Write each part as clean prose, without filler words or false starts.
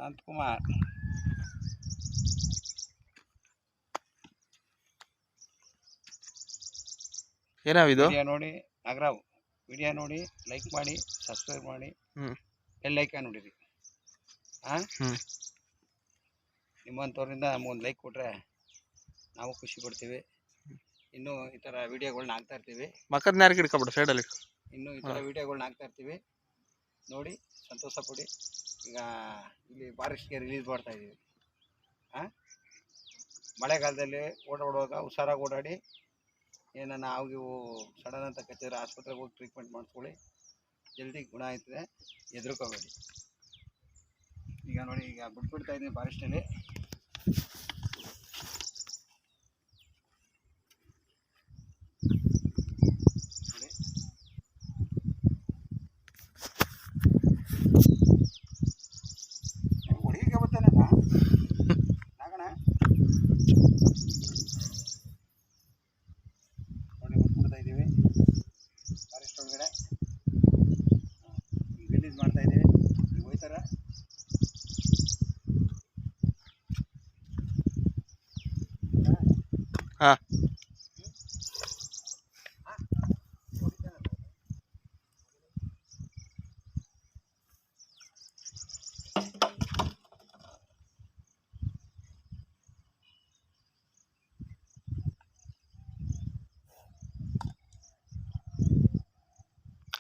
Shanthakumar ಏನಾವಿದು video ನೋಡಿ Nagarahavu video ನೋಡಿ like ಮಾಡಿ ಸಬ್ಸ್ಕ್ರೈಬ್ ಮಾಡಿ ಬೆಲ್ ಐಕಾನ್ ನೋಡಿರಿ ನಿಮ್ಮಂಥವ್ರಿಂದ ನಮಗೊಂದು ಲೈಕ್ ಕೊಟ್ಟರೆ ನಾವು ಖುಷಿ ಪಡ್ತೀವಿ. ಇನ್ನೂ ಈ ಥರ ವಿಡಿಯೋಗಳನ್ನ ಹಾಕ್ತಾ ಇರ್ತೀವಿ. ಮಕ್ಕದನ್ನ ಯಾರಿಗೆ ಹಿಡ್ಕೊಬಿಡು ಸೈಡಲ್ಲಿ. ಇನ್ನೂ ಈ ಥರ ವಿಡಿಯೋಗಳನ್ನ ಹಾಕ್ತಾ ಇರ್ತೀವಿ, ನೋಡಿ ಸಂತೋಷ ಪಡಿ. ಈಗ ಇಲ್ಲಿ ಫಾರೆಸ್ಟ್ಗೆ ರಿಲೀಸ್ ಮಾಡ್ತಾ ಇದ್ದೀವಿ. ಮಳೆಗಾಲದಲ್ಲಿ ಓಡಾಡುವಾಗ ಹುಷಾರಾಗಿ ಓಡಾಡಿ. ಏನನ್ನ ಅವು ಸಡನ್ ಅಂತ ಕಚ್ಚಿದ್ರೆ ಆಸ್ಪತ್ರೆಗೆ ಹೋಗಿ ಟ್ರೀಟ್ಮೆಂಟ್ ಮಾಡಿಸ್ಕೊಳ್ಳಿ, ಜಲ್ದಿ ಗುಣ ಆಯ್ತದೆ, ಹೆದರ್ಕೋಬೇಡಿ. ಈಗ ನೋಡಿ, ಈಗ ಬಿಟ್ಬಿಡ್ತಾ ಇದ್ದೀನಿ ಫಾರೆಸ್ಟಲ್ಲಿ. ಹೊಡಿಗೆ ಬರ್ತಾನೆ ನಾಗಣ ನೋಡಿ, ಬಿಟ್ಬಿಡ್ತಾ ಇದ್ದೀವಿ ಫಾರೆಸ್ಟ್ ಒಳಗಡೆ. ರಿಲೀಸ್ ಮಾಡ್ತಾ ಇದ್ದೀವಿ. ಈಗ ಹೋಯ್ತಾರ ಹಾಂ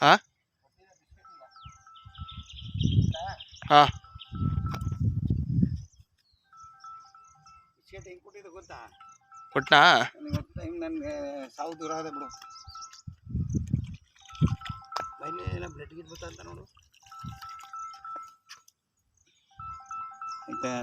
ಹಾಂ ಹಾಂ ಬಿಸ್ಕೆಟ್ ಹೆಂಗೆ ಕೊಟ್ಟಿದ್ದು ಗೊತ್ತಾ? ಕೊಟ್ಟನಾ? ಇವತ್ತು ಟೈಮ್ ನನಗೆ ಸಾವು ದೂರ ಆದ ಬಿಡು. ಮೈಲೇನ ಬ್ಲಡ್ ಗಿಟ್ ಬರ್ತಾ ಅಂತ ನೋಡು ಆಯ್ತಾ.